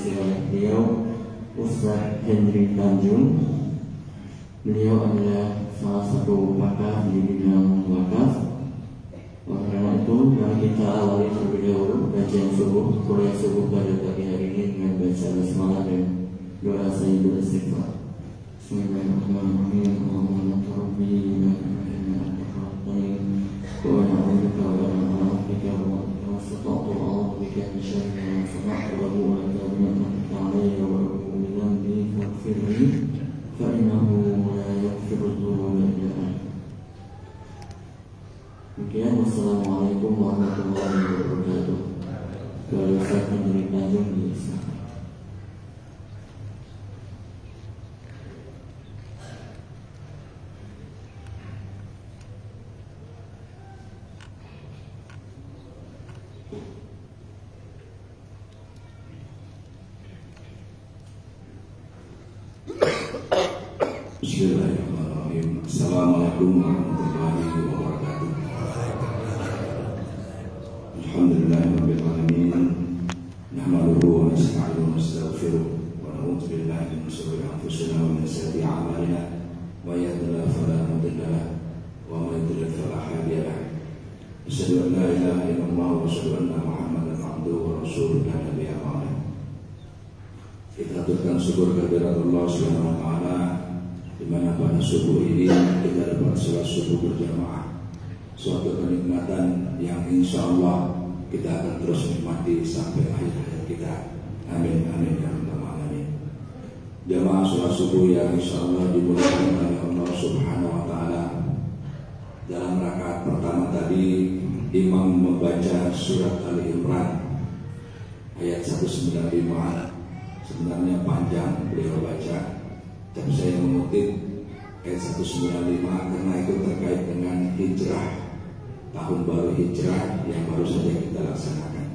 oleh beliau Ustaz Henry Tanjung. Beliau adalah salah satu pakar di bidang wakaf. Oleh karena itu, mari kita awali terlebih dahulu kajian subuh, kuliah subuh pada pagi hari ini dengan baca basmalah dan doa sayyidul istighfar. Bismillahirrahmanirrahim. Allahumma rabbi wa inna anta khalaqtani wa a'udzuka wa a'udzuka wa astagfiruka wa a'udzuka min syarri ma sana'tu wa a'udzuka billahi alayya wa a'udzu bi dhanbi faghfirli fa innahu la yaghfiru dhunuba illa anta. Demikian, wassalamualaikum warahmatullahi wabarakatuh. Kalau saya Henry Tanjung di Islam. Bismillahirrahmanirrahim. Assalamualaikum warahmatullahi wabarakatuh. Alhamdulillahirabbil alamin. Nahmaduhu wa nasta'inuhu wa nastaghfiruh wa na'udzu billahi min shururi anfusina wa min sayyiati a'malina. May yahdihillahu fala mudilla lahu wa may yudlil fala hadiya lahu. Asyhadu an la ilaha illallah wa asyhadu anna Muhammadan abduhu wa rasuluhu la nabiyya ba'dahu. Kita aturkan syukur kehadirat Allah Subhanahu wa taala di mana pada subuh ini kita dapat salat subuh berjamaah, suatu kenikmatan yang insya Allah kita akan terus nikmati sampai akhir hayat kita. Amin amin ya rabbal alamin. Jamaah salat subuh yang insya Allah dimulakan oleh Allah Subhanahu wa taala. Dalam rakaat pertama tadi imam membaca surat Ali Imran ayat 195. Sebenarnya panjang beliau baca, tapi saya mengutip ayat 195 karena itu terkait dengan hijrah, tahun baru hijrah yang baru saja kita laksanakan.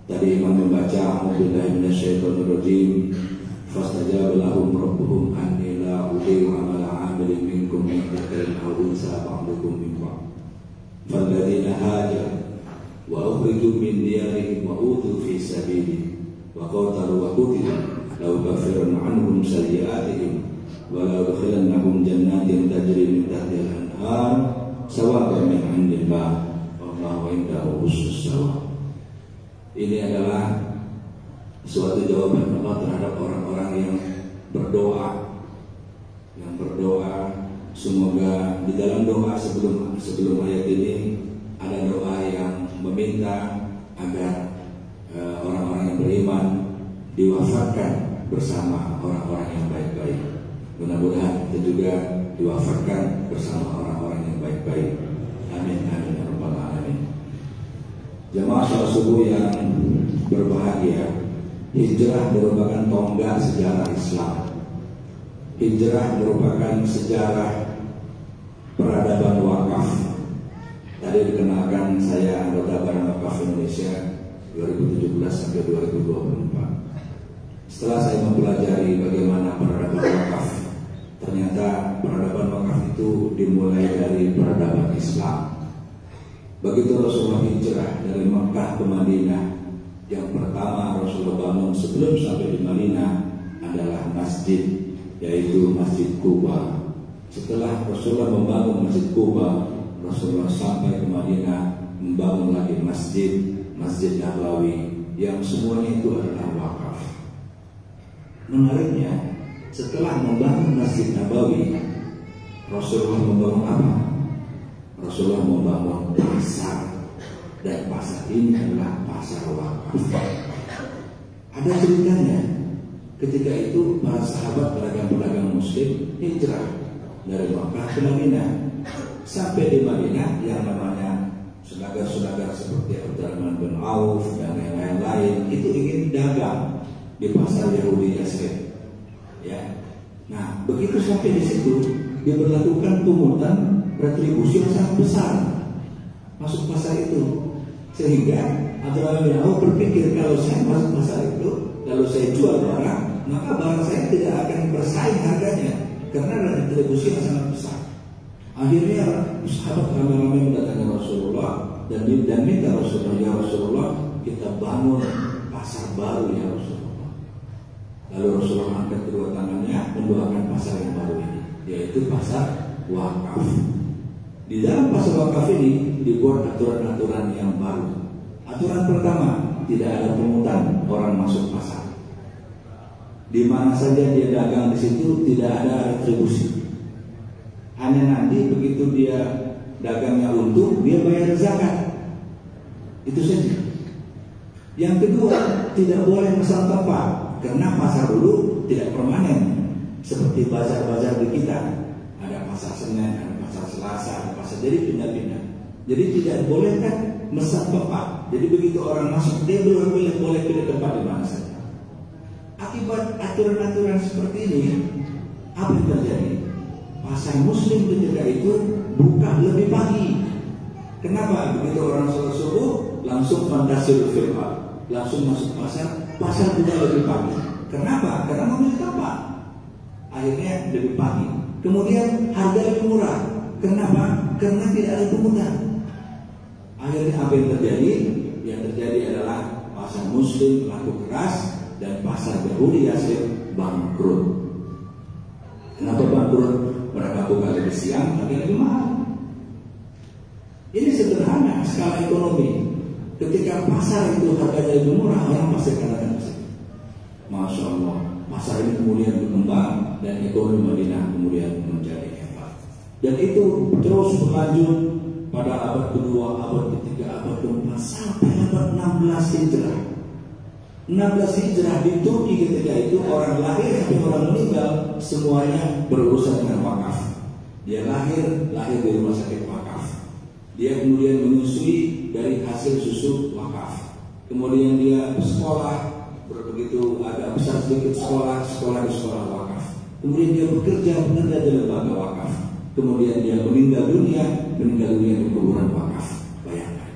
Tadi imam membaca A'udzubillahi minasyaitonirrajim, fastajaba lahum rabbuhum anni la udhi'u amala 'amilin minkum min dzakarin aw unsa ba'dukum min ba'd. Falladzina hajaru wa ukhriju min diyarihim wa udhu fi sabili wa qatalu wa qutilu law kafiran anhum sayyi'atihim wa law adkhilannahum jannatin tajri min tahtiha al-anhar sawaban min 'indillah wallahu 'indahu husnul thawab. Ini adalah suatu jawaban Allah terhadap orang-orang yang berdoa, semoga di dalam doa sebelum ayat ini ada doa yang meminta agar orang-orang yang beriman diwafatkan bersama orang-orang yang baik-baik. Mudah-mudahan kita juga diwafatkan bersama orang-orang yang baik-baik. Amin amin ya rabbal alamin. Jamaah salat subuh yang berbahagia, hijrah merupakan tonggak sejarah Islam. Hijrah merupakan sejarah peradaban wakaf. Tadi dikenalkan saya anggota Badan Wakaf Indonesia 2017 sampai 2024. Setelah saya mempelajari bagaimana peradaban wakaf, ternyata peradaban wakaf itu dimulai dari peradaban Islam. Begitu Rasulullah hijrah dari Makkah ke Madinah, yang pertama Rasulullah bangun sebelum sampai di Madinah adalah masjid, yaitu Masjid Quba. Setelah Rasulullah membangun Masjid Quba, Rasulullah sampai ke Madinah membangun lagi Masjid Nabawi, yang semuanya itu adalah wakaf. Menariknya, setelah membangun Masjid Nabawi, Rasulullah membangun apa? Rasulullah membangun pasar, dan pasar ini adalah pasar wakaf. Ada ceritanya, ketika itu para sahabat pedagang-pedagang muslim hijrah dari Makkah ke Madinah. Sampai di Madinah yang namanya saudagar-saudagar seperti Abdurrahman bin Auf dan yang lain itu ingin dagang di pasar Yahudi Yasrib. Ya. Nah, begitu sampai di situ diberlakukan pungutan retribusi yang sangat besar masuk pasar itu, sehingga Abdurrahman bin Auf berpikir, kalau saya masuk pasar itu, kalau saya jual barang, maka barang saya tidak akan bersaing harganya karena retribusi yang sangat besar. Akhirnya sahabat ramai-ramai mendatangi Rasulullah dan minta Rasulullah, ya Rasulullah, kita bangun pasar baru ya Rasulullah. Lalu Rasulullah angkat kedua tangannya mendoakan pasar yang baru ini, yaitu pasar wakaf. Di dalam pasar wakaf ini dibuat aturan-aturan yang baru. Aturan pertama, tidak ada pungutan orang masuk pasar. Di mana saja dia dagang di situ tidak ada retribusi. Hanya nanti begitu dia dagangnya untung, dia bayar zakat. Itu saja. Yang kedua, tidak boleh pesan tempat. Karena pasar dulu tidak permanen seperti bazar-bazar di kita. Ada pasar Senin, ada pasar Selasa, ada pasar, jadi pindah-pindah. Jadi tidak boleh kan mesan tempat. Jadi begitu orang masuk dia boleh pilih tempat di mana saja. Akibat aturan-aturan seperti ini, apa yang terjadi? Pasar Muslim ketika itu buka lebih pagi. Kenapa? Begitu orang sholat subuh langsung fantasi firman. Langsung masuk pasar buka lebih pagi. Kenapa? Karena mau beli tempat. Akhirnya lebih pagi. Kemudian harga lebih murah. Kenapa? Karena tidak ada pungutan. Akhirnya apa yang terjadi? Yang terjadi adalah pasar Muslim laku keras dan pasar Yahudi Yasrib bangkrut. Kenapa bangkrut? Mereka buka lebih siang, tapi lebih mahal. Ini sederhana skala ekonomi. Ketika pasar itu harganya lebih murah, orang pasti akan datang ke situ. Masya Allah, pasar ini kemudian berkembang dan ekonomi Madinah kemudian menjadi hebat. Dan itu terus berlanjut pada abad kedua, abad ketiga, abad keempat sampai abad 16 Hijrah. 16 Hijrah di Turki ketika itu orang lahir sampai orang meninggal semuanya berurusan dengan wakaf. Dia lahir di rumah sakit wakaf. Dia kemudian menyusui dari hasil susu wakaf. Kemudian dia sekolah, begitu agak besar sedikit sekolah di sekolah wakaf. Kemudian dia bekerja di lembaga wakaf. Kemudian dia meninggal dunia di kuburan wakaf. Bayangkan.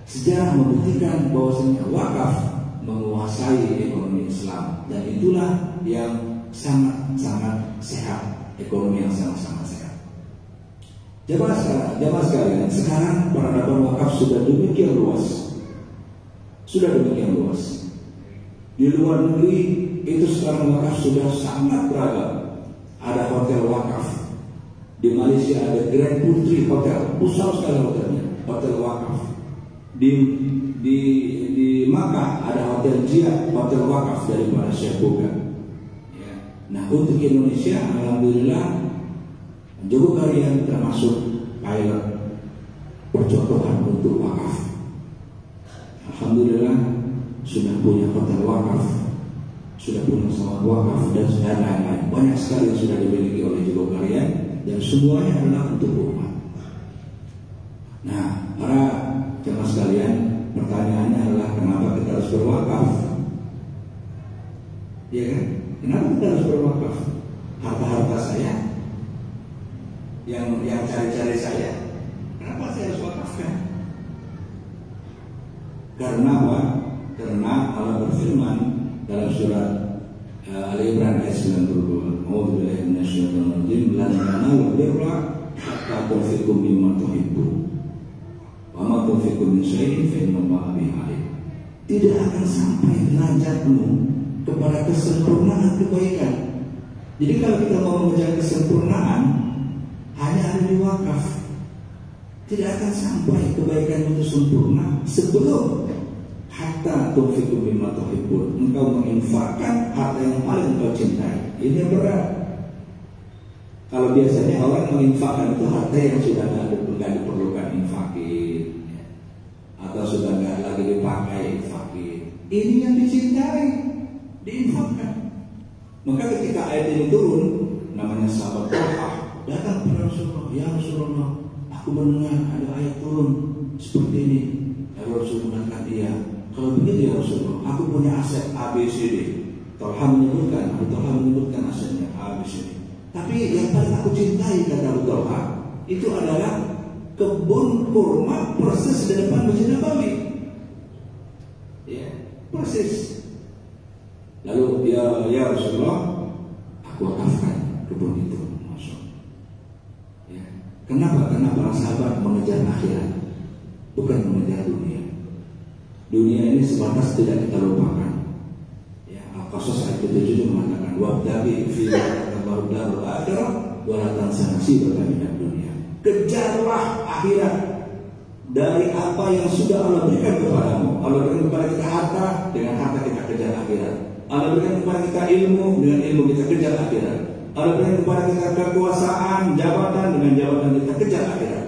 Sejarah membuktikan bahwasanya wakaf menguasai ekonomi Islam dan itulah yang sangat-sangat sehat, ekonomi yang sangat-sangat sehat. Jamaah sekalian, sekarang peradaban wakaf sudah demikian luas. Di luar negeri itu sekarang wakaf sudah sangat beragam. Ada hotel wakaf. Di Malaysia ada Grand Putri Hotel, besar sekali hotelnya, hotel wakaf. Di Makkah ada hotel Jihad, hotel wakaf daripada Syekh Boga. Ya. Nah untuk Indonesia, alhamdulillah Jogokarian termasuk pilot percontohan untuk wakaf. Alhamdulillah sudah punya hotel wakaf, sudah punya pesawat wakaf dan lain-lain. Banyak sekali yang sudah dimiliki oleh Jogokarian dan semuanya adalah untuk umat. Nah, para jemaah sekalian, pertanyaannya adalah kenapa kita harus berwakaf? Ya kan? Kenapa kita harus berwakaf? Harta-harta saya yang cari-cari saya, kenapa saya harus wakafkan? Karena apa? Karena Allah berfirman dalam surat Ali Imran ayat 92, "A'udzubillahi minasyaitonir rajim, lan yanalul birra hatta tunfiqu mimma tuhibbun. Wa ma tunfiqu min syai'in fa innallaha bihi alim." Tidak akan sampai derajatmu kepada kesempurnaan kebaikan. Jadi kalau kita mau mengejar kesempurnaan hanya ada di wakaf, tidak akan sampai kebaikan itu sempurna sebelum hatta tunfiqu mimma tuhibbun, engkau menginfakkan harta yang paling engkau cintai. Ini berat. Kalau biasanya orang menginfakkan itu harta yang sudah tidak diperlukan infakin, atau sudah tidak lagi dipakai infakin. Ini yang dicintai, diinfakkan. Maka ketika ayat ini turun, namanya sahabat Talha datang kepada Rasulullah, "Ya Rasulullah, aku mendengar ada ayat turun seperti ini." Lalu Rasulullah mengatakan, "Iya, kalau begitu ya Rasulullah, aku punya aset ABCD." Talha menyebutkan asetnya ABCD. Tapi yang paling aku cintai, kata Abu Talha, itu adalah kebun kurma persis di depan Masjid Nabawi. Ya, persis. Lalu ya Rasulullah, aku wakafkan kebun itu. Ya. Kenapa? Karena para sahabat mengejar akhirat, bukan mengejar dunia. Dunia ini sebatas tidak kita lupakan. Ya, Al-Qasas ke-7 itu mengatakan wabtaghi fima atakallahu darul akhirah wa la tansa nasibaka minad dunya. Kejarlah akhirat dari apa yang sudah Allah berikan kepadamu. Allah berikan kepada kita harta, dengan harta kita kejar akhirat. Allah berikan kepada kita ilmu, dengan ilmu kita kejar akhirat. Allah berikan kepada kita kekuasaan, jabatan, dengan jabatan kita kejar akhirat.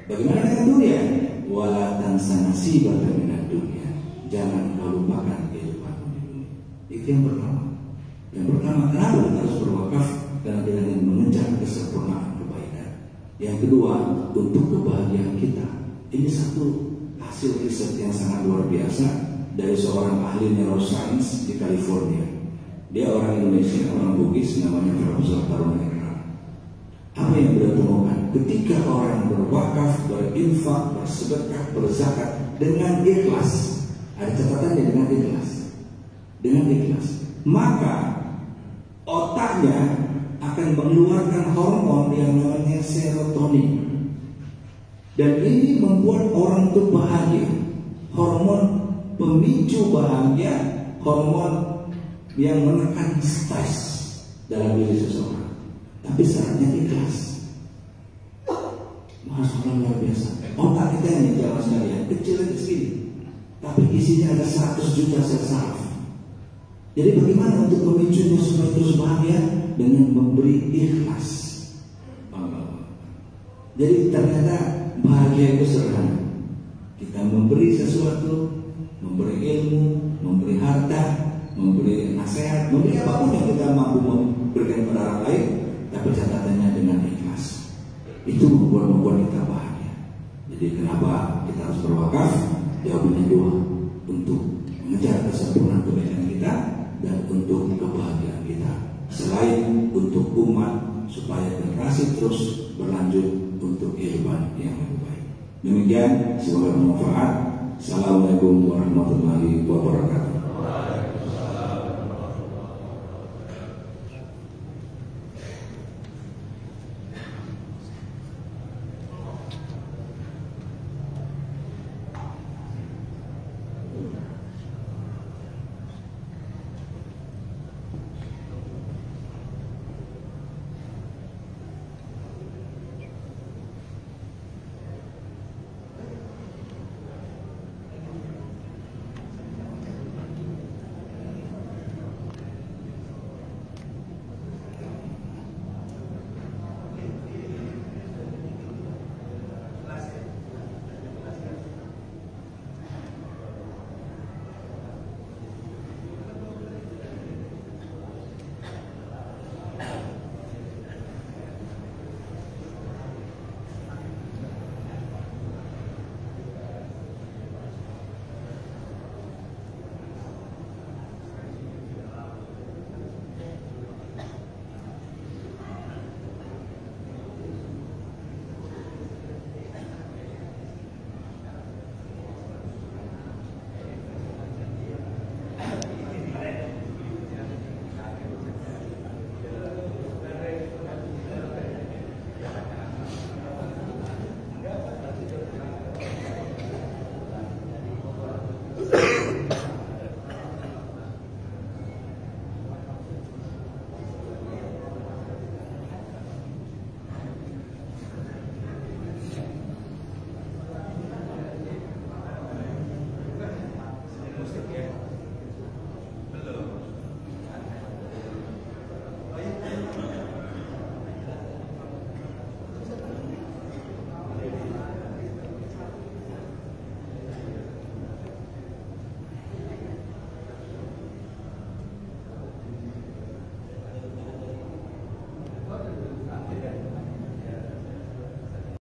Bagaimana dengan dunia? Wala tansa nasibaka minad dunya. Jangan kau lupakan kehidupanmu di dunia. Itu yang pertama. Yang pertama, kenapa kita harus berwakaf? Karena kita ingin mengejar kesempurnaan kebaikan. Yang kedua, untuk kebahagiaan kita. Ini satu hasil riset yang sangat luar biasa dari seorang ahli neuroscience di California. Dia orang Indonesia, orang Bugis, namanya Profesor Tarunekar. Apa yang beliau temukan? Ketika orang berwakaf, berinfak, bersedekah, berzakat dengan ikhlas, ada catatannya dengan ikhlas, maka otaknya akan mengeluarkan hormon yang namanya serotonin. Dan ini membuat orang itu bahagia. Hormon pemicu bahagia, hormon yang menekan stres dalam diri seseorang. Tapi syaratnya ikhlas. Masya Allah, luar biasa. Otak kita ini jamaah sekalian kecil segini, tapi isinya ada 100 juta sel saraf. Jadi bagaimana untuk memicunya supaya terus bahagia? Dengan memberi ikhlas. Jadi ternyata bahagia itu sederhana. Kita memberi sesuatu, memberi ilmu, memberi harta, memberi nasihat, memberi apapun yang kita mampu memberikan kepada orang lain, tapi catatannya dengan ikhlas. Itu membuat kita bahagia. Jadi kenapa kita harus berwakaf? Jawabannya dua, untuk mengejar kesempurnaan kebaikan kita dan untuk kebahagiaan kita. Selain untuk umat supaya generasi terus berlanjut untuk kehidupan yang lebih baik. Demikian, semoga bermanfaat. Assalamualaikum warahmatullahi wabarakatuh.